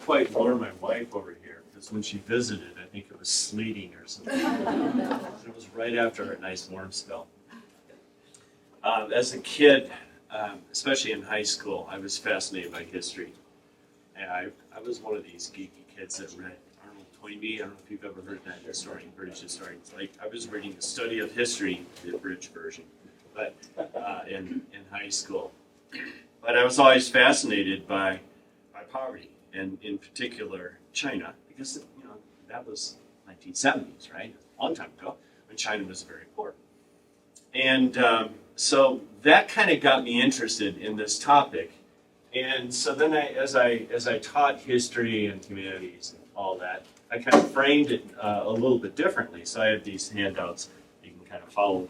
quite warn my wife over here, because when she visited, I think it was sleeting or something. It was right after a nice warm spell. As a kid, especially in high school, I was fascinated by history. And I was one of these geeky kids that read Arnold Toynbee. I don't know if you've ever heard that historian, British historian. It's like I was reading The Study of History, the abridged version, but in high school. But I was always fascinated by poverty, and in particular China, because that was 1970s, right? A long time ago, when China was very poor. And so that kind of got me interested in this topic. And so then as I taught history and humanities and all that, I kind of framed it a little bit differently. So I have these handouts you can kind of follow.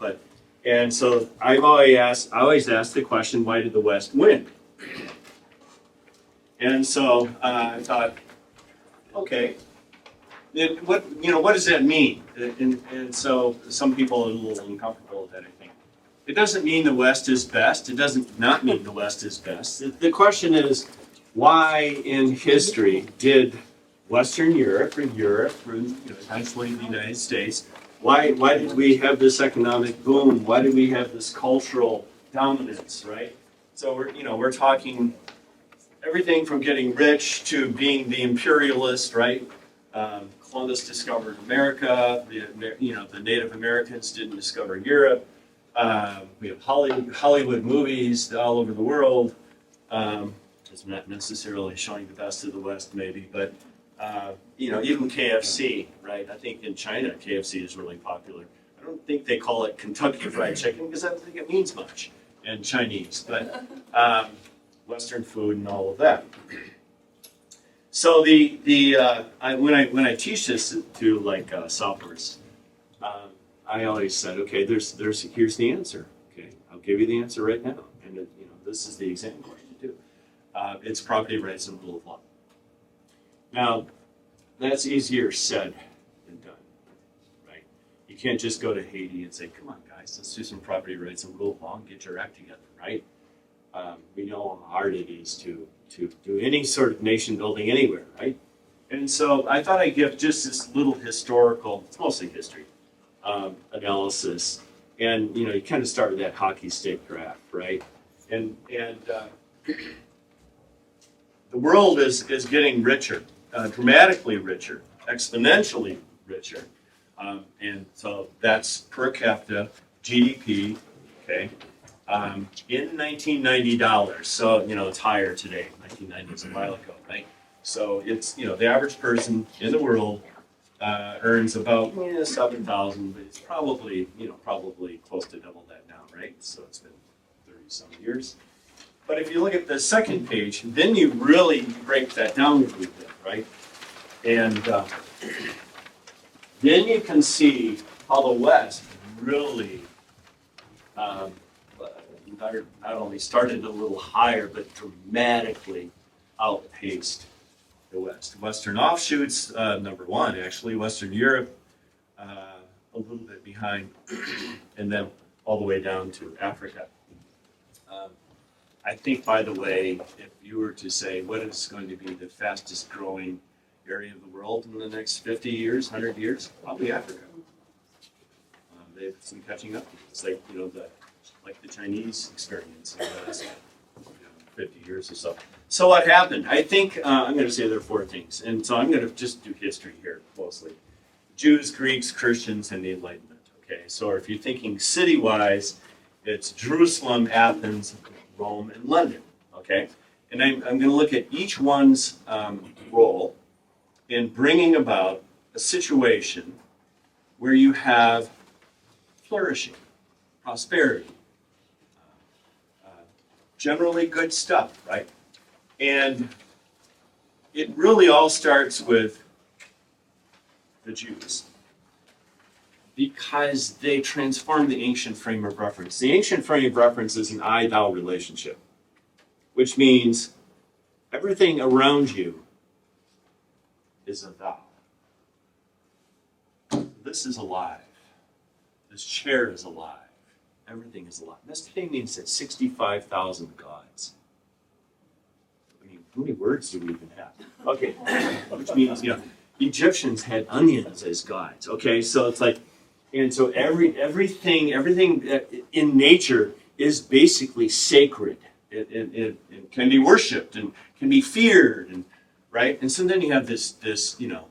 And so I always asked the question, why did the West win? And so I thought, okay, what does that mean? And so some people are a little uncomfortable with that, I think. It doesn't mean the West is best. It doesn't not mean the West is best. The question is, why in history did Western Europe, or eventually the United States, why did we have this economic boom? Why did we have this cultural dominance, right? So we're talking everything from getting rich to being the imperialist, right? Columbus discovered America. The Native Americans didn't discover Europe. We have Hollywood movies all over the world. It's not necessarily showing the best of the West, maybe, but even KFC, right? I think in China, KFC is really popular. I don't think they call it Kentucky Fried Chicken because I don't think it means much in Chinese, but Western food and all of that. So when I teach this to sophomores, I always said, okay, here's the answer. Okay, I'll give you the answer right now, and this is the exam question too. It's property rights and rule of law. Now, that's easier said than done, right? You can't just go to Haiti and say, come on, guys, let's do some property rights and rule of law and get your act together, right? We know how hard it is to do any sort of nation building anywhere, right? And so I thought I'd give just this little historical, it's mostly history, analysis. And, you kind of start with that hockey stick graph, right? And the world is getting richer, dramatically richer, exponentially richer. And so that's per capita GDP, okay? In 1990 dollars, so it's higher today. 1990 is a while ago, right? So it's the average person in the world earns about 7,000, but it's probably close to double that now, right? So it's been 30-some years. But if you look at the second page, then you really break that down a little bit, right? And then you can see how the West really not only started a little higher, but dramatically outpaced the West. Western offshoots, number one, actually. Western Europe, a little bit behind, and then all the way down to Africa. I think, by the way, if you were to say what is going to be the fastest growing area of the world in the next 50 years, 100 years, probably Africa. They have some catching up. It's like, like the Chinese experience in the last 50 years or so. So what happened? I think I'm going to say there are four things. And so I'm going to just do history here mostly. Jews, Greeks, Christians, and the Enlightenment. Okay, so if you're thinking city-wise, it's Jerusalem, Athens, Rome, and London. Okay, and I'm going to look at each one's role in bringing about a situation where you have flourishing, prosperity, generally good stuff, right? And it really all starts with the Jews, because they transformed the ancient frame of reference. The ancient frame of reference is an I-thou relationship, which means everything around you is a thou. This is alive. This chair is alive. Everything is alive. This thing means that 65,000 gods. I mean, how many words do we even have? Okay, which means, Egyptians had onions as gods. Okay, so it's like, and so everything in nature is basically sacred. It can be worshipped and can be feared, and right. And so then you have this little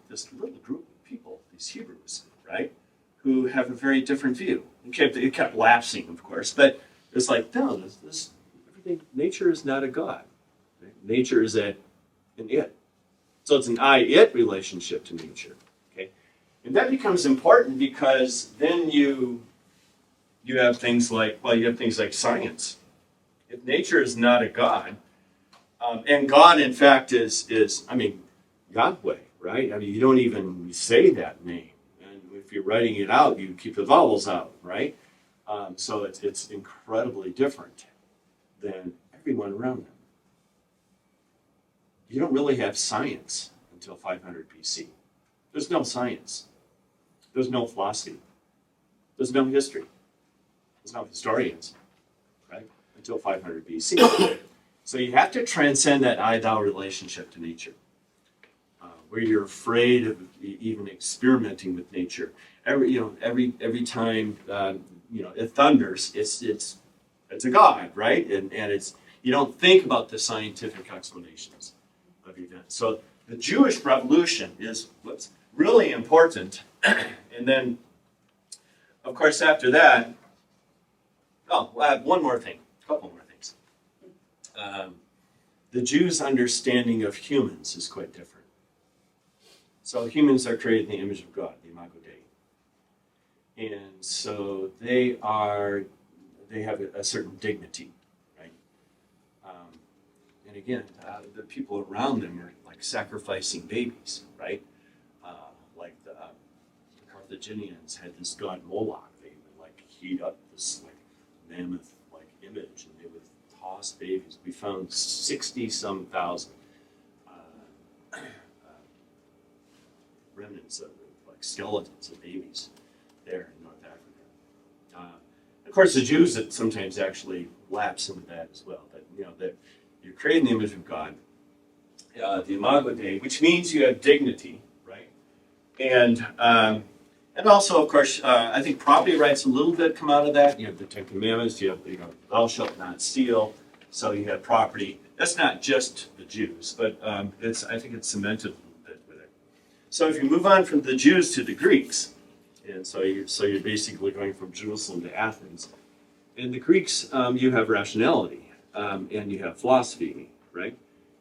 group of people, these Hebrews, right, who have a very different view. It kept lapsing, of course, but it's like, no, everything. Nature is not a god. Right? Nature is an it. So it's an I-it relationship to nature. Okay, and that becomes important because then you have things like science. If nature is not a god, and God in fact is Yahweh, right? I mean, you don't even say that name, and if you're writing it out, you keep the vowels out, right? So it's incredibly different than everyone around them. You don't really have science until 500 BC. There's no science. There's no philosophy. There's no history. There's no historians, right? Until 500 BC. So you have to transcend that I-thou relationship to nature, where you're afraid of even experimenting with nature. Every time it thunders, it's a god, right? And it's you don't think about the scientific explanations of events. So the Jewish Revolution is what's really important. And then, of course, after that, we'll add one more thing, a couple more things. The Jews' understanding of humans is quite different. So humans are created in the image of God, the Imago Dei. And so they have a certain dignity, right? And again, the people around them are like sacrificing babies, right? Like the Carthaginians had this god Moloch. They would like heat up this like mammoth like image, and they would toss babies. We found 60-some thousand remnants of like skeletons of babies there in North Africa. Of course, the Jews that sometimes actually lapse into that as well. But that you're created in the image of God, the Imago Dei, which means you have dignity, right? And also, of course, I think property rights a little bit come out of that. You have the Ten Commandments. You have thou shalt not steal. So you have property. That's not just the Jews, but I think it's cemented a little bit with it. So if you move on from the Jews to the Greeks, and so you're basically going from Jerusalem to Athens, and the Greeks, you have rationality, and you have philosophy, right?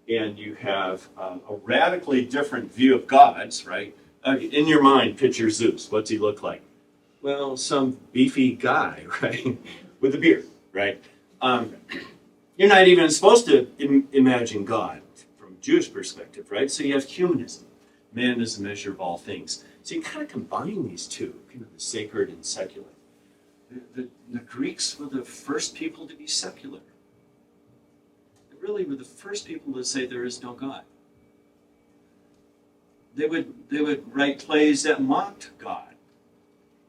And you have a radically different view of gods, right? In your mind, picture Zeus. What's he look like? Well, some beefy guy, right, with a beard, right? You're not even supposed to imagine God from a Jewish perspective, right? So you have humanism. Man is the measure of all things. So you kind of combine these two, the sacred and secular. The Greeks were the first people to be secular. They really were the first people to say there is no God. They would write plays that mocked God,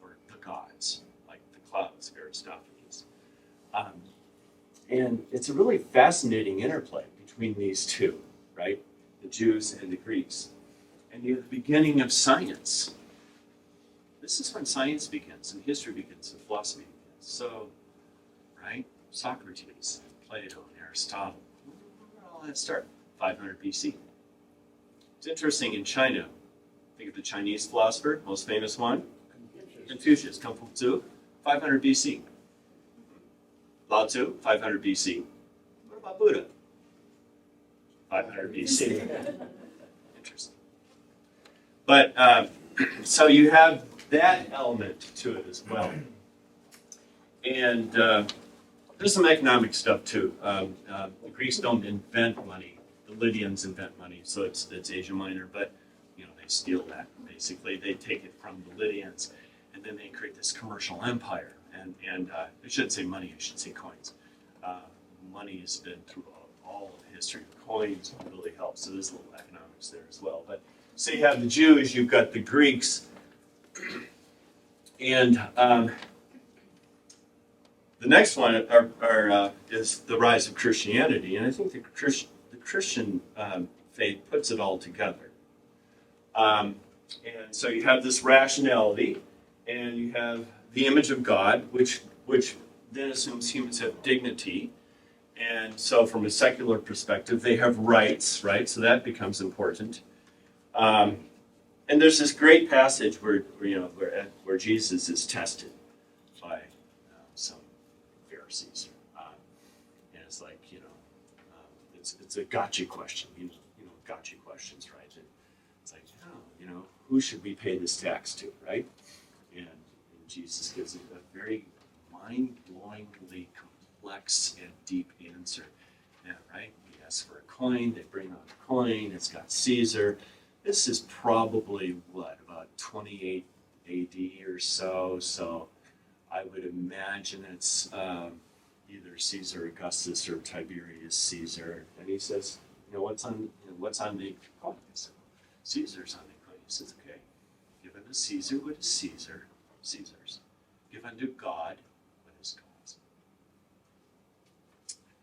or the gods, like the clouds, Aristophanes. And it's a really fascinating interplay between these two, right? The Jews and the Greeks. And you have the beginning of science. This is when science begins, and history begins, and philosophy begins. So, right? Socrates, Plato, Aristotle. Where did all that start? 500 BC. It's interesting in China. Think of the Chinese philosopher, most famous one. Confucius, Kung Fu Tzu, 500 BC. Lao Tzu, 500 BC. What about Buddha? 500 BC. Interesting. But, so you have that element to it as well. And there's some economic stuff too. The Greeks don't invent money. The Lydians invent money, so it's Asia Minor, but they steal that, basically. They take it from the Lydians, and then they create this commercial empire. And I shouldn't say money, I should say coins. Money has been through all of history. Coins really help, so there's a little economics there as well. But so you have the Jews, you've got the Greeks, and the next one is the rise of Christianity. And I think the Christian faith puts it all together. And so you have this rationality, and you have the image of God, which then assumes humans have dignity. And so from a secular perspective, they have rights, right? So that becomes important. And there's this great passage where Jesus is tested by some Pharisees. And it's like, it's a gotcha question, gotcha questions, right? It's like, who should we pay this tax to, right? And Jesus gives a very mind-blowingly complex and deep answer. Yeah, right? He asks for a coin, they bring out a coin, it's got Caesar. This is probably, about 28 AD or so, so I would imagine it's either Caesar Augustus or Tiberius Caesar. And he says, what's on the coin? I said, Caesar's on the coin. He says, okay, give unto Caesar what is Caesar's. Give unto God what is God's.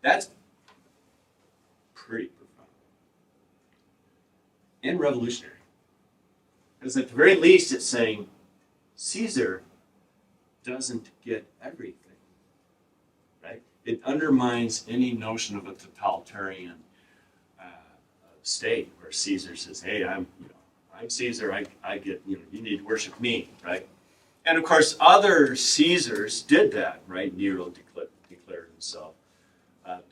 That's pretty profound. And revolutionary. Because at the very least it's saying Caesar doesn't get everything. Right? It undermines any notion of a totalitarian state where Caesar says, "Hey, I'm Caesar. I get you need to worship me." Right? And of course, other Caesars did that. Right? Nero declared himself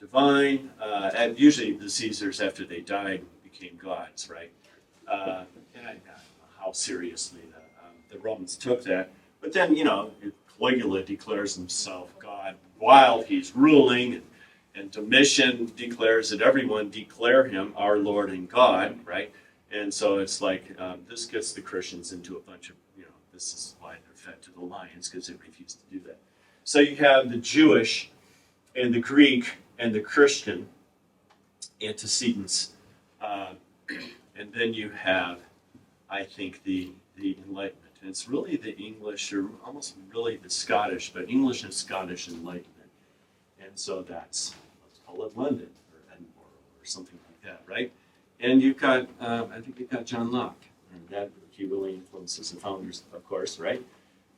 divine, and usually the Caesars after they died became gods. Right? And I don't know how seriously the Romans took that, but then Caligula declares himself God while he's ruling, and Domitian declares that everyone declare him our Lord and God, right? And so it's like this gets the Christians into a bunch of, this is why they're fed to the lions, because they refuse to do that. So you have the Jewish and the Greek and the Christian antecedents, and then you have, I think, the Enlightenment. And it's really the English, or almost really the Scottish, but English and Scottish Enlightenment. And so that's, let's call it London or Edinburgh or something like that, right? And you've got, I think you've got John Locke, and that he really influences the founders, of course, right?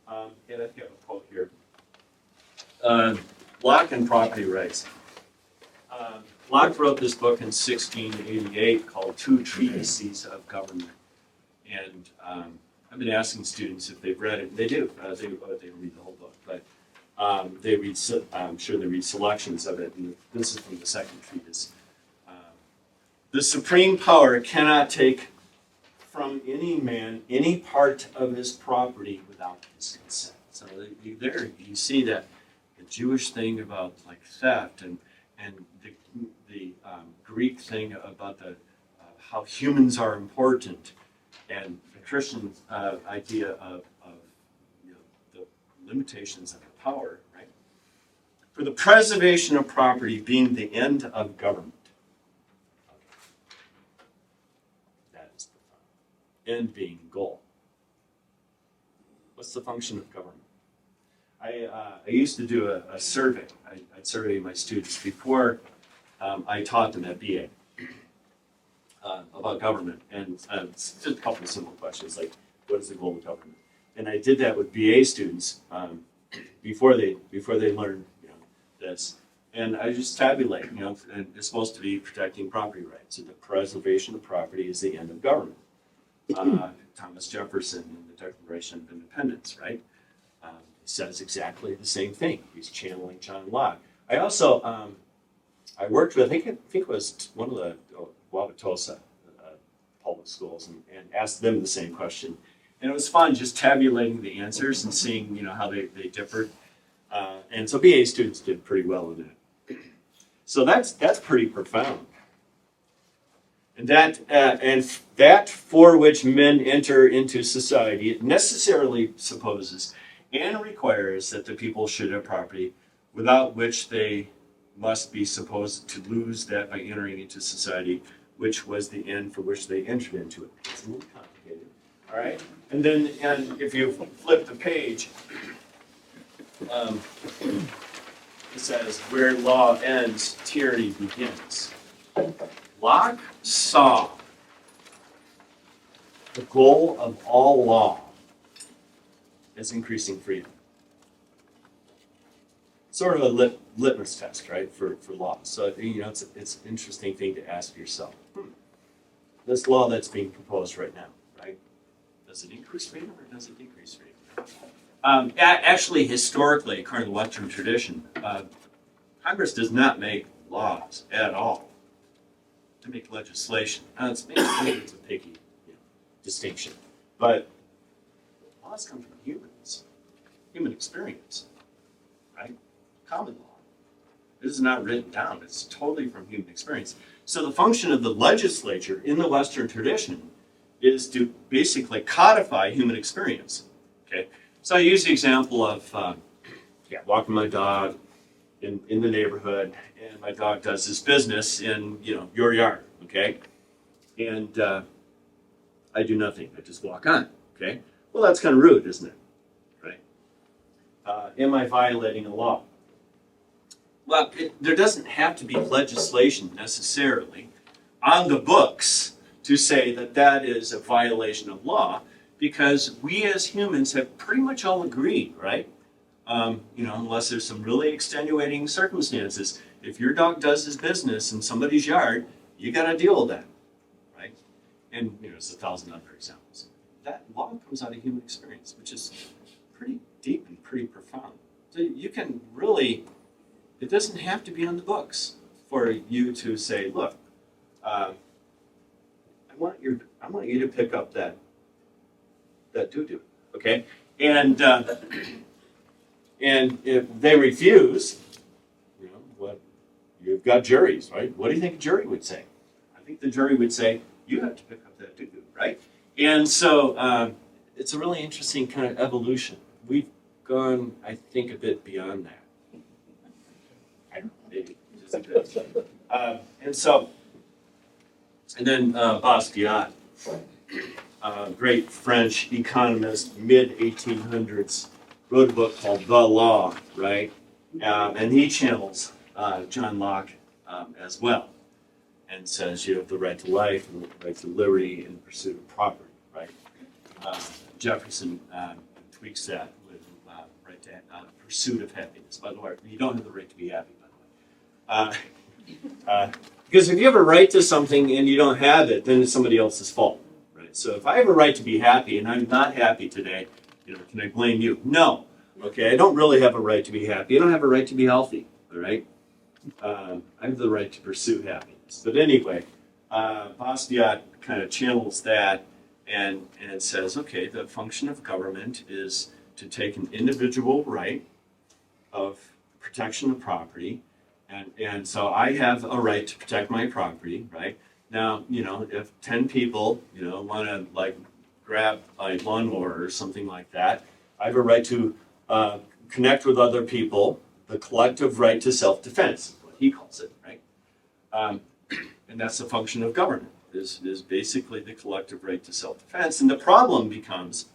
And I think I have a quote here. Locke and property rights. Locke wrote this book in 1688 called Two Treatises of Government. And I've been asking students if they've read it. They do. They read the whole book, but they read. I'm sure they read selections of it. And this is from the second treatise. The supreme power cannot take from any man any part of his property without his consent. So there you see that the Jewish thing about like theft, and the Greek thing about the how humans are important, and Christian idea of the limitations of the power, right? For the preservation of property being the end of government. That is the end being goal. What's the function of government? I used to do a survey. I'd survey my students before I taught them at BA. About government, and just a couple of simple questions like, what is the goal of government? And I did that with BA students before they learned this, and I just tabulate, and it's supposed to be protecting property rights. So the preservation of property is the end of government. Thomas Jefferson in the Declaration of Independence, right? Says exactly the same thing. He's channeling John Locke. I also I worked with, I think it was one of the Wauwatosa public schools, and asked them the same question. And it was fun just tabulating the answers and seeing how they differed. And so BA students did pretty well in that. So that's pretty profound. And that for which men enter into society, it necessarily supposes and requires that the people should have property, without which they must be supposed to lose that by entering into society, which was the end for which they entered into it. It's a little complicated, all right? And then, if you flip the page, it says, where law ends, tyranny begins. Locke saw the goal of all law as increasing freedom. Sort of a litmus test, right, for law. So, it's an interesting thing to ask yourself. This law that's being proposed right now, right, does it increase freedom or does it decrease freedom? Actually, historically, according to the Western tradition, Congress does not make laws at all. They make legislation. Now, it's a picky distinction, but laws come from humans, human experience, right? Common law. This is not written down. It's totally from human experience. So the function of the legislature in the Western tradition is to basically codify human experience. Okay. So I use the example of walking my dog in the neighborhood, and my dog does his business in your yard. Okay, and I do nothing. I just walk on. Okay. Well, that's kind of rude, isn't it? Right. Am I violating a law? Well, there doesn't have to be legislation necessarily on the books to say that that is a violation of law, because we as humans have pretty much all agreed, right? Unless there's some really extenuating circumstances. If your dog does his business in somebody's yard, you got to deal with that, right? And there's 1,000 other examples. That law comes out of human experience, which is pretty deep and pretty profound. So you can really, it doesn't have to be on the books for you to say, look, I want you to pick up that doo-doo, okay? And if they refuse, what you've got juries, right? What do you think a jury would say? I think the jury would say, you have to pick up that doo-doo, right? And so it's a really interesting kind of evolution. We've gone, I think, a bit beyond that. I don't know, maybe just a bit. And then Bastiat, great French economist, mid-1800s, wrote a book called The Law, right? And he channels John Locke as well, and says you have the right to life and the right to liberty and the pursuit of property, right? Jefferson tweaks that with right to pursuit of happiness. By the way, you don't have the right to be happy, by the way. Because if you have a right to something and you don't have it, then it's somebody else's fault, right? So if I have a right to be happy and I'm not happy today, can I blame you? No. Okay, I don't really have a right to be happy. I don't have a right to be healthy, all right? I have the right to pursue happiness. But anyway, Bastiat kind of channels that and says, okay, the function of government is to take an individual right of protection of property, and so I have a right to protect my property, right? Now, if 10 people, want to grab a lawnmower or something like that, I have a right to connect with other people, the collective right to self-defense, what he calls it, right? And that's the function of government, is basically the collective right to self-defense. And the problem becomes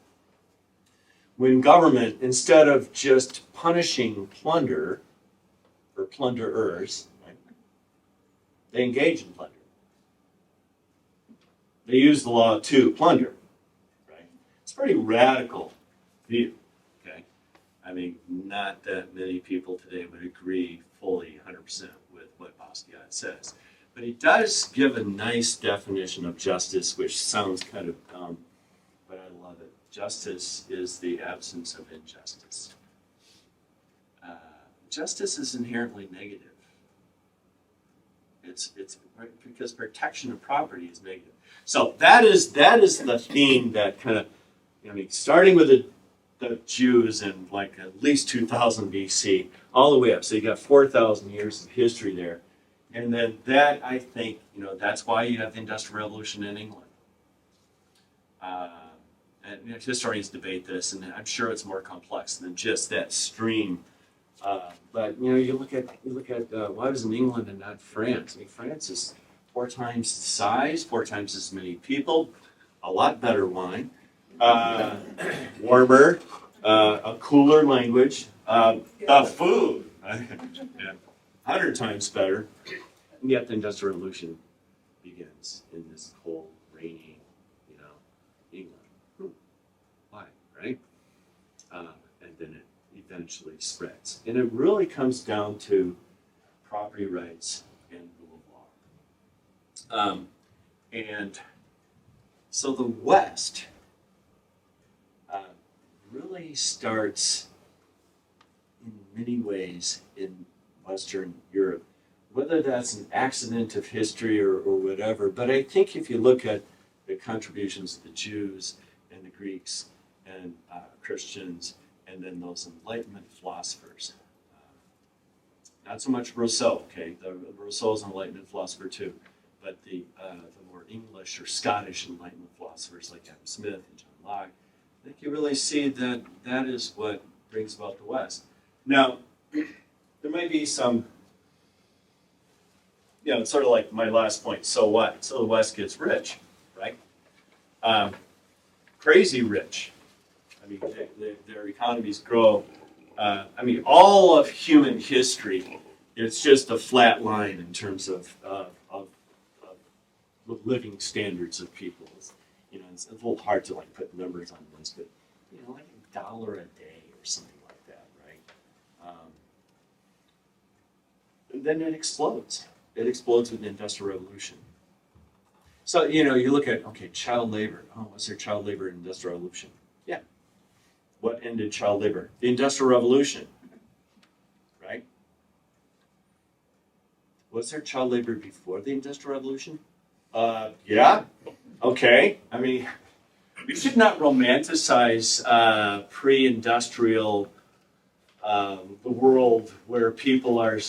when government, instead of just punishing plunder or plunderers, right, they engage in plunder. They use the law to plunder, right? It's a pretty radical view, okay? I mean, not that many people today would agree fully 100% with what Bastiat says. But he does give a nice definition of justice, which sounds kind of dumb, but I love it. Justice is the absence of injustice. Justice is inherently negative. It's because protection of property is negative. So that is the theme that kind of, starting with the Jews in at least 2000 BC, all the way up. So you got 4,000 years of history there. And then that, I think, that's why you have the Industrial Revolution in England. And historians debate this, and I'm sure it's more complex than just that stream. But you look at why was in England and not France? I mean, France is 4 times the size, 4 times as many people, a lot better wine, warmer, a cooler language, the food, 100 times better. And yet the Industrial Revolution begins in this cold, rainy, England. Why, right? And then it eventually spreads. And it really comes down to property rights and rule of law. And so the West really starts in many ways in Western Europe, whether that's an accident of history or whatever. But I think if you look at the contributions of the Jews and the Greeks and Christians, and then those Enlightenment philosophers, not so much Rousseau, okay? Rousseau's an Enlightenment philosopher too, but the more English or Scottish Enlightenment philosophers like Adam Smith and John Locke, I think you really see that that is what brings about the West. Now, there might be some, it's sort of like my last point, so what? So the West gets rich, right? Crazy rich. I mean, their economies grow. All of human history, it's just a flat line in terms of living standards of people. It's a little hard to put numbers on this, but like $1 a day or something like that, right? And then it explodes. It explodes with the Industrial Revolution. So you look at child labor. Oh, was there child labor in the Industrial Revolution? Yeah. What ended child labor? The Industrial Revolution, right? Was there child labor before the Industrial Revolution? Yeah. Okay. We should not romanticize pre-industrial the world where people are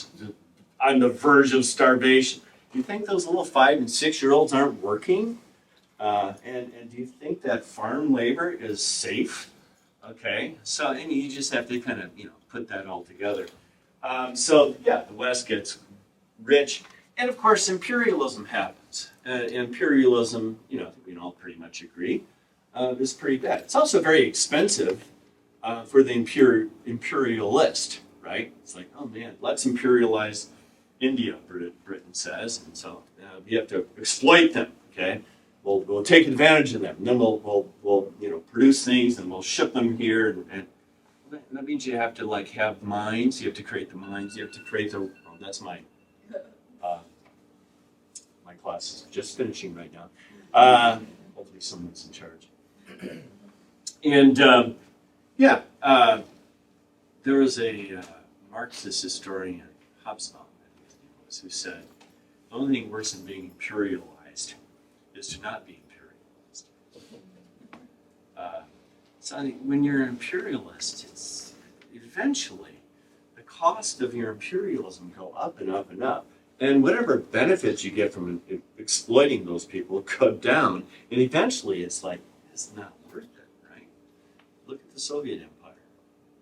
on the verge of starvation. Do you think those little 5 and 6-year-olds aren't working? And do you think that farm labor is safe? Okay, so and you just have to kind of put that all together. The West gets rich, and of course imperialism happens. Imperialism, I think we can all pretty much agree, is pretty bad. It's also very expensive for the imperialist, right? It's like, oh man, let's imperialize India, Britain says, and so we have to exploit them. Okay, we'll take advantage of them, and then we'll produce things and we'll ship them here, and that means you have to have mines. You have to create the mines. You have to create the. Oh, that's my my class is just finishing right now. Hopefully someone's in charge. And there was a Marxist historian, Hobsbawm, who said, the only thing worse than being imperialized is to not be imperialized. So when you're an imperialist, it's eventually the cost of your imperialism go up and up and up. And whatever benefits you get from exploiting those people go down. And eventually it's like, it's not worth it, right? Look at the Soviet Empire,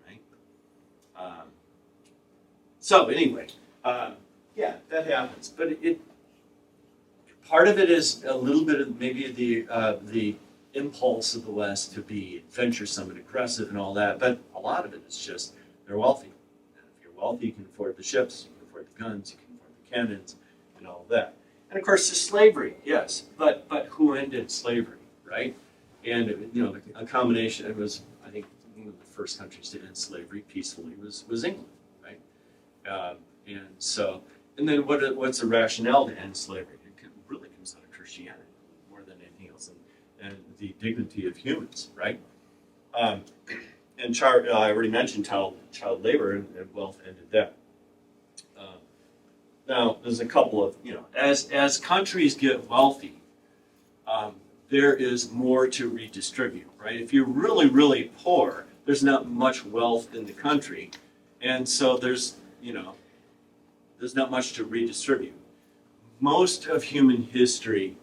right? That happens. But part of it is a little bit of maybe the impulse of the West to be adventuresome and aggressive and all that. But a lot of it is just they're wealthy. And if you're wealthy, you can afford the ships, you can afford the guns, you can afford the cannons, and all of that. And of course, there's slavery, yes. But who ended slavery, right? And a combination. It was, I think, one of the first countries to end slavery peacefully was England, right? And then what's the rationale to end slavery? It really comes out of Christianity more than anything else, and the dignity of humans, right? And I already mentioned child labor, and wealth ended that. Now, there's a couple of, as countries get wealthy, there is more to redistribute, right? If you're really, really poor, there's not much wealth in the country, and so there's not much to redistribute. Most of human history,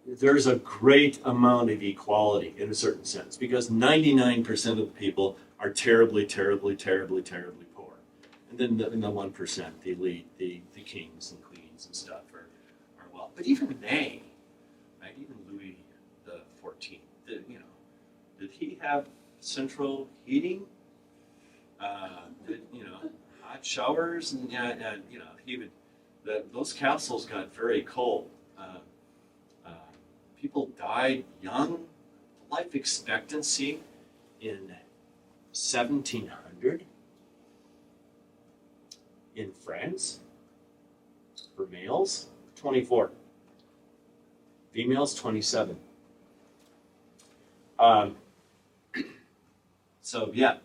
there's a great amount of equality in a certain sense, because 99% of the people are terribly, terribly, terribly, terribly poor. And then the 1%, the elite, the kings and queens and stuff are well. But even they, right, even Louis the 14th, did he have central heating? Hot showers, and he would those capsules got very cold. Uh, People died young. Life expectancy in 1700 in France for males, 24. Females, 27. So yeah,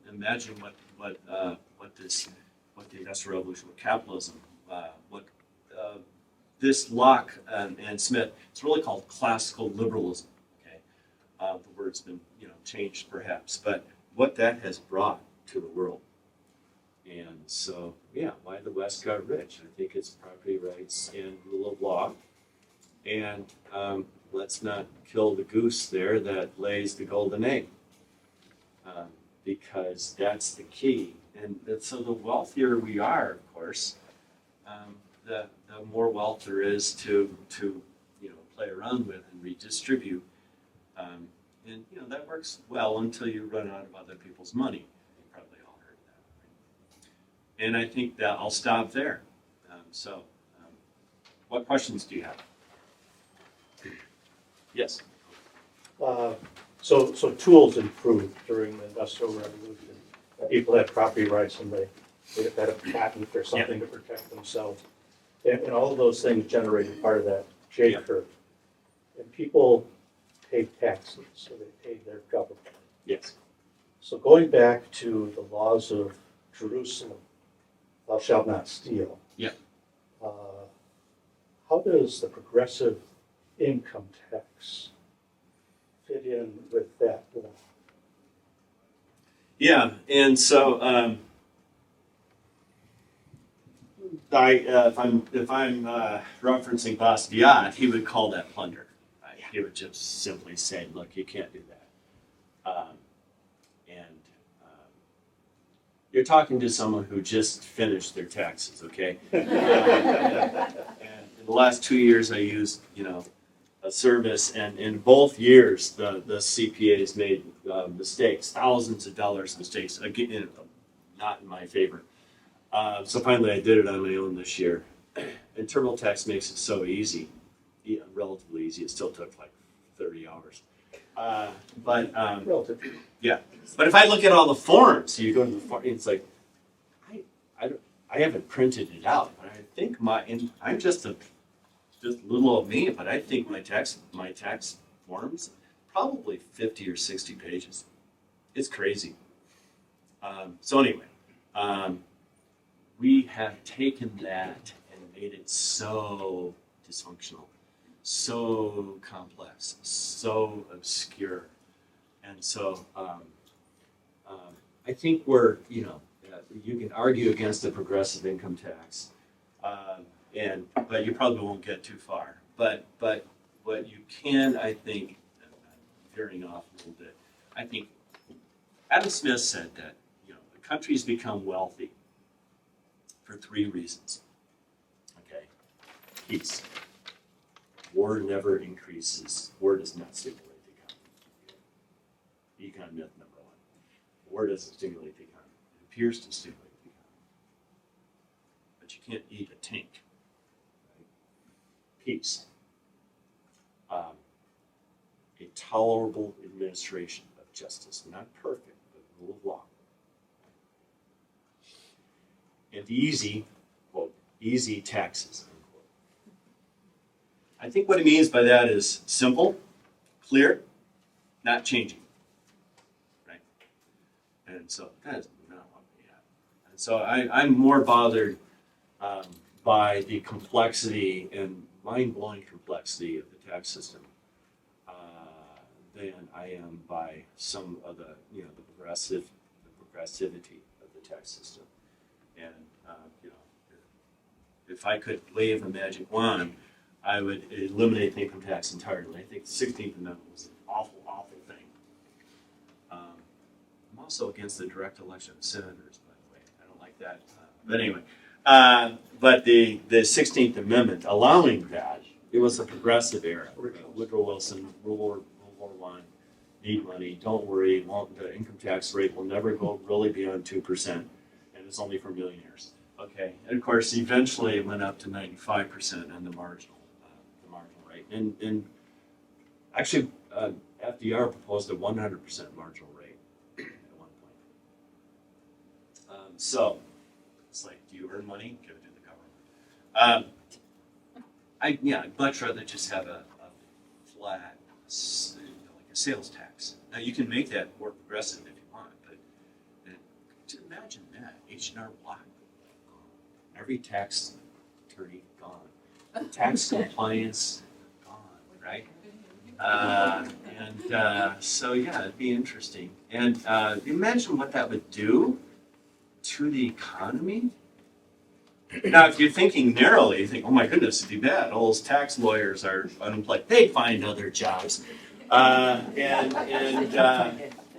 imagine what the Industrial Revolution, what capitalism, what this Locke and Smith. It's really called classical liberalism. Okay, the word's been changed perhaps, but what that has brought to the world. And so yeah, why the West got rich? I think it's property rights and rule of law. And let's not kill the goose there that lays the golden egg, because that's the key. And so the wealthier we are, of course, the more wealth there is to play around with and redistribute. And that works well until you run out of other people's money. You probably all heard that. Right? And I think that I'll stop there. What questions do you have? Yes. So tools improved during the Industrial Revolution. People had property rights and they had a patent or something to protect themselves. And all of those things generated part of that J curve. And people paid taxes, so they paid their government. Yes. So going back to the laws of Jerusalem, thou shalt not steal. Yeah. How does the progressive income tax fit in with that law? Yeah, and so if I'm referencing Bastiat, he would call that plunder. Right? He would just simply say, "Look, you can't do that." You're talking to someone who just finished their taxes, okay? And in the last 2 years, I used a service, and in both years, the CPAs made mistakes, thousands of dollars mistakes, again, not in my favor. So finally, I did it on my own this year. And TurboTax makes it so easy, relatively easy. It still took like 30 hours. Relatively. Yeah. But if I look at all the forms, you go to the form, it's like, I haven't printed it out, but I think I'm just little old me, but I think my tax forms probably 50 or 60 pages. It's crazy. So anyway, we have taken that and made it so dysfunctional, so complex, so obscure, and so I think you can argue against the progressive income tax. But you probably won't get too far. But what you can, I think, veering off a little bit, I think Adam Smith said that the country's become wealthy for 3 reasons. Okay, peace. War never increases. War does not stimulate the economy. Econ myth number 1. War doesn't stimulate the economy. It appears to stimulate the economy, but you can't eat a tank. Peace. A tolerable administration of justice, not perfect, but rule of law. And easy, quote, easy taxes, unquote. I think what he means by that is simple, clear, not changing. Right? And so that is not what we have. And so I'm more bothered by the complexity and mind-blowing complexity of the tax system than I am by some of the progressivity of the tax system. And if I could wave a magic wand, I would eliminate the income tax entirely. I think the 16th Amendment was an awful, awful thing. I'm also against the direct election of senators, by the way. I don't like that. But anyway. But the 16th Amendment allowing that, it was a progressive era. Woodrow Wilson, World War I, need money, don't worry, the income tax rate will never go really beyond 2%, and it's only for millionaires. Okay, and of course, eventually it went up to 95% on the marginal rate. And actually, FDR proposed a 100% marginal rate at one point. So it's like, do you earn money? Give it to the government. I'd much rather just have a flat, like a sales tax. Now you can make that more progressive if you want, but just imagine that H&R Block. Every tax attorney gone. Tax compliance gone, right? So yeah, it'd be interesting. And imagine what that would do to the economy. Now, if you're thinking narrowly, you think, oh my goodness, it'd be bad. All those tax lawyers are unemployed. They find other jobs. And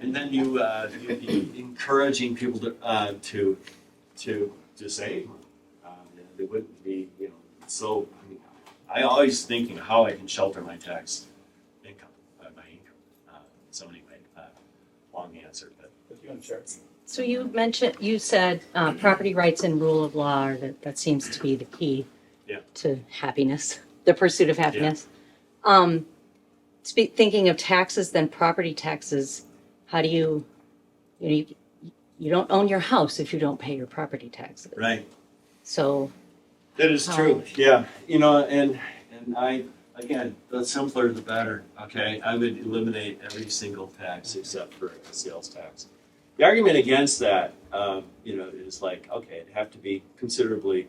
then you'd be encouraging people to save. They wouldn't be, so I always thinking how I can shelter my tax income, my income. So anyway, long answer, but You want to share? So you said property rights and rule of law, that seems to be the key Yeah. to happiness, the pursuit of happiness. Thinking of taxes, then property taxes, how do you don't own your house if you don't pay your property taxes. right. So That is true. Yeah, and I, again, the simpler the better. Okay, I would eliminate every single tax except for the sales tax. The argument against that, is like, okay, it'd have to be considerably,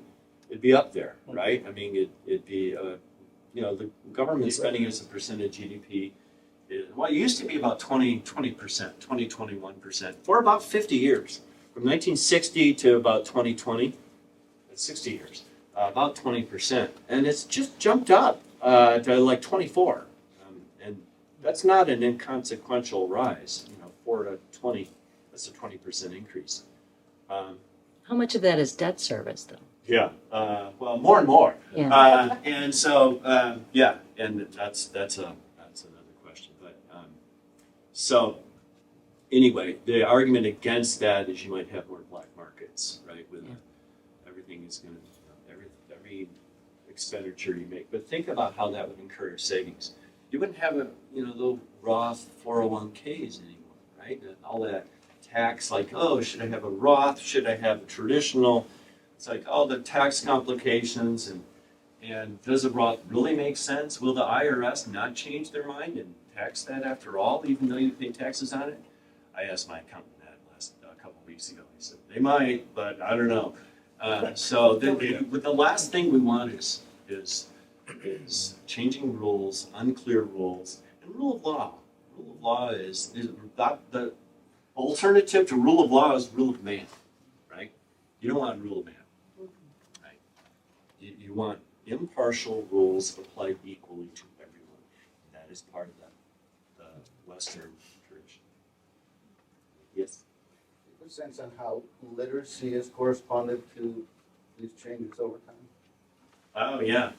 it'd be up there, right? I mean, it'd be, the government spending as a percent of GDP. It used to be about 20%, 21% for about 50 years, from 1960 to about 2020. That's 60 years. About 20%, and it's just jumped up to like 24, and that's not an inconsequential rise. 4 to 20, that's a 20% increase. how much of that is debt service, though? Yeah, well, more and more, Yeah. and so and that's another question. But so anyway, the argument against that is you might have more black markets, right? With everything is going to. Every expenditure you make, but think about how that would encourage savings. You wouldn't have the Roth 401ks anymore, right? All that tax, like, oh, should I have a Roth? Should I have a traditional? It's like all the tax complications and does a Roth really make sense? Will the IRS not change their mind and tax that after all, even though you pay taxes on it? I asked my accountant that a couple of weeks ago. He said they might, but I don't know. So the last thing we want is changing rules, unclear rules, and rule of law. Rule of law is the alternative to rule of law is rule of man, right? You don't want rule of man, right? You want impartial rules applied equally to everyone. That is part of the Western tradition. Yes. A sense on how literacy has corresponded to these changes over time? Oh, yeah.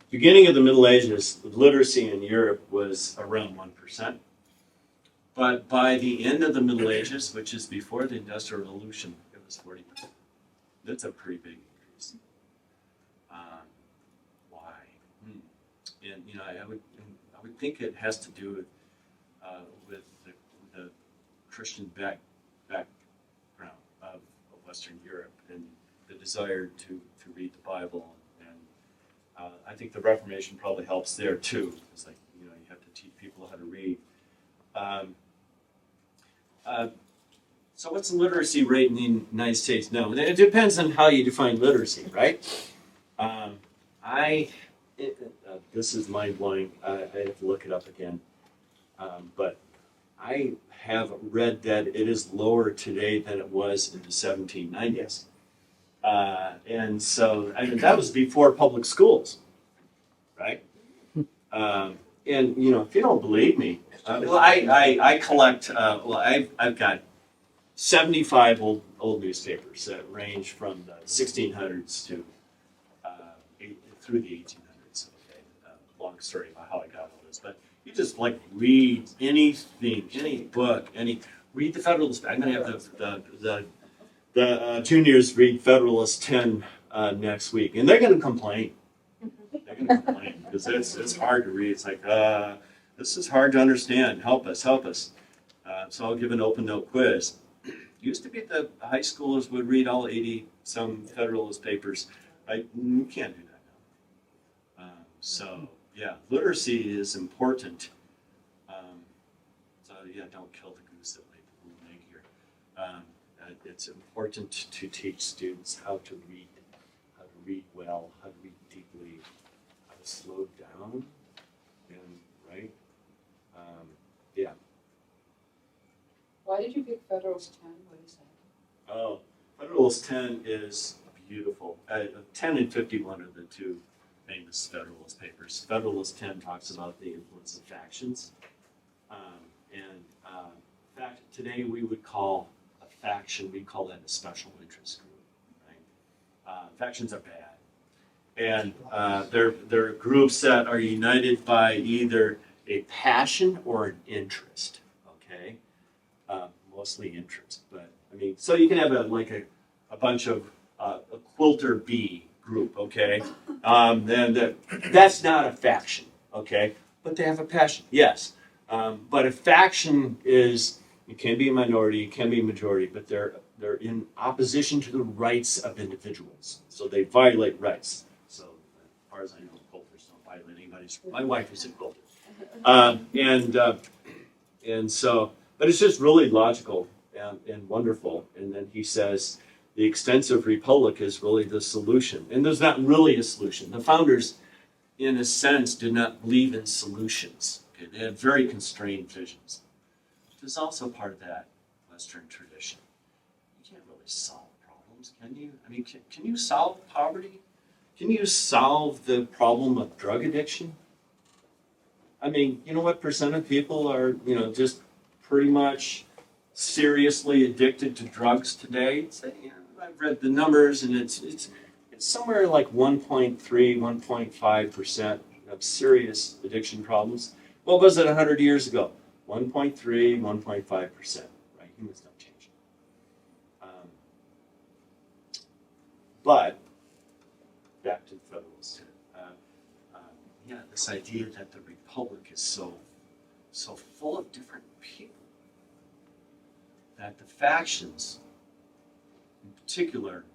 Beginning of the Middle Ages, literacy in Europe was around 1%. But by the end of the Middle Ages, which is before the Industrial Revolution, it was 40%. That's a pretty big increase. Why? And I would think it has to do with the Christian background of Western Europe and the desire to read the Bible, and I think the Reformation probably helps there too. It's like you have to teach people how to read. So what's the literacy rate in the United States? No, it depends on how you define literacy, right? This is mind-blowing. I have to look it up again. But I have read that it is lower today than it was in the 1790s. And so that was before public schools, right? And if you don't believe me, I collect. I've got 75 old newspapers that range from the 1600s to through the 1800s. Okay, long story about how I got all this, but you just read anything, any book, read the Federalist. I'm going to have the juniors read Federalist 10 next week, and they're going to complain. They're going to complain because it's hard to read. It's like this is hard to understand. Help us, help us. So I'll give an open note quiz. Used to be the high schoolers would read all 80 some Federalist papers. You can't do that now. So yeah, literacy is important. So yeah, don't kill the goose that laid the golden egg here. It's important to teach students how to read well, how to read deeply, how to slow down, and right. Yeah. Why did you pick Federalist 10? What is that? Oh, Federalist 10 is beautiful. 10 and 51 are the two famous Federalist papers. Federalist 10 talks about the influence of factions. In fact, today we would call a faction, we call that a special interest group. Right? Factions are bad. And they're groups that are united by either a passion or an interest. Okay? Mostly interest, but I mean, so you can have a bunch of a quilter bee group, okay? Then that's not a faction, okay? But they have a passion, yes. But a faction is, it can be a minority, it can be a majority, but they're in opposition to the rights of individuals. So they violate rights. So as far as I know, quilters don't violate anybody's. My wife is a quilter, and so. But it's just really logical and wonderful. And then he says the extensive republic is really the solution. And there's not really a solution. The founders, in a sense, did not believe in solutions. Okay? They had very constrained visions. There's also part of that Western tradition. You can't really solve problems, can you? I mean, can you solve poverty? Can you solve the problem of drug addiction? I mean, you know what percent of people are, just pretty much seriously addicted to drugs today? I've read the numbers, and it's somewhere like 1.3, 1.5% of serious addiction problems. What was it 100 years ago? 1.3, 1.5%. Right? Humans don't change. But back to the Federalists. This idea that the republic is so full of different people, that the factions, in particular,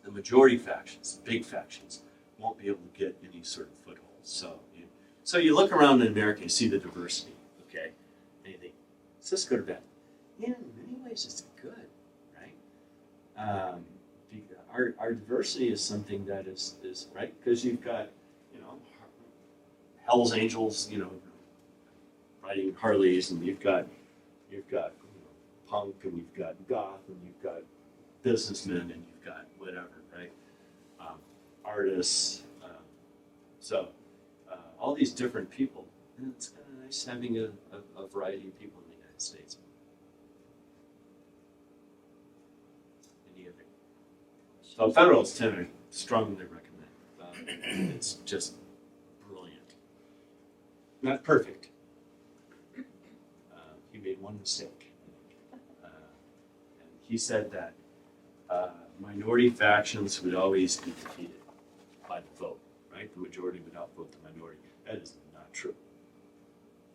the majority factions, big factions, won't be able to get any sort of foothold. So you look around in America, you see the diversity, okay? And you think, is this good or bad? Yeah, in many ways it's good, right? Our diversity is something that is right, because you've got, Hell's Angels, riding Harleys, and you've got punk, and you've got goth, and you've got businessmen, and you've got whatever, right? Artists. All these different people. And it's kind of nice having a variety of people in the United States. Any other? So Federalist 10 I strongly recommend. It's just brilliant. Not perfect. He made one mistake. And he said that minority factions would always be defeated by the vote, right? The majority would outvote the minority. That is not true.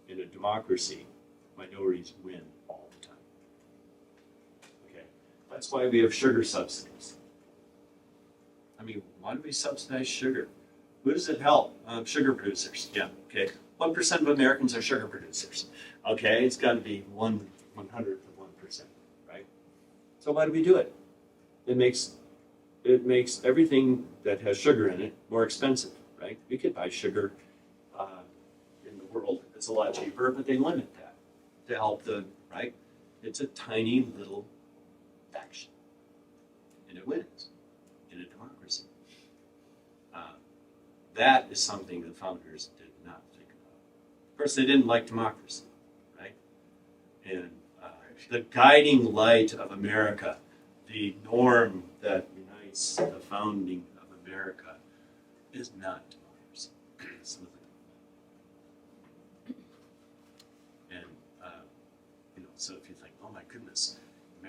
In a democracy, minorities win all the time. Okay, that's why we have sugar subsidies. I mean, why do we subsidize sugar? Who does it help? Sugar producers. Yeah. Okay. 1% of Americans are sugar producers. Okay, it's got to be 1/100th of 1%, right? So why do we do it? It makes everything that has sugar in it more expensive, right? We could buy sugar in the world. It's a lot cheaper, but they limit that to help right? It's a tiny little faction, and it wins in a democracy. That is something the founders did not think about. Of course, they didn't like democracy, right? And the guiding light of America, the norm that unites the founding of America, is not democracy. It's nothing. And so if you think,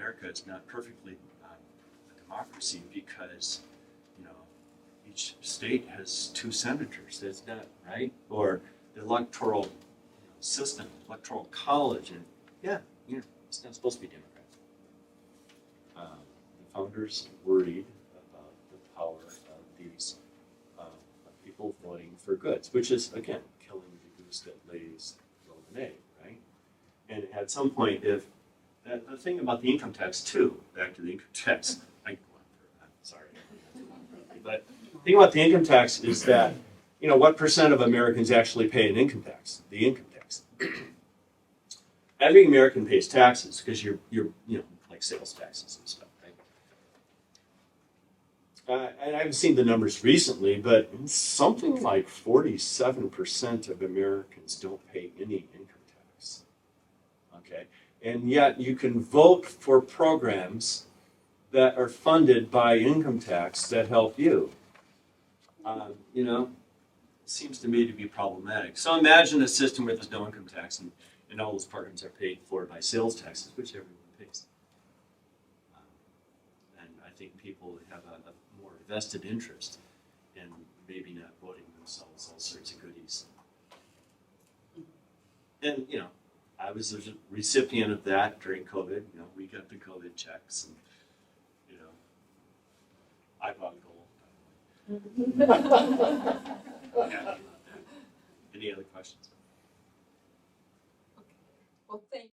America is not perfectly a democracy because, you know, each state has 2 senators. That's not right. Or the electoral system, electoral college, and yeah, you know, it's not supposed to be Democrat. The founders worried about the power of these people voting for goods, which is again killing the goose that lays the golden egg, right? And at some point, if the thing about the income tax too, back to the income tax, I'm sorry, but the thing about the income tax is that, you know, what percent of Americans actually pay an income tax? The income tax. Every American pays taxes because you're you know, like sales taxes and stuff, right? And I haven't seen the numbers recently, but something like 47% of Americans don't pay any income tax. Okay, and yet you can vote for programs that are funded by income tax that help you. You know, it seems to me to be problematic. So imagine a system where there's no income tax and all those programs are paid for by sales taxes, which everyone pays. And I think people have a more vested interest in maybe not voting themselves all sorts of goodies. And, you know, I was a recipient of that during COVID. You know, we got the COVID checks and, you know, I bought gold. Yeah. Any other questions? Well, thank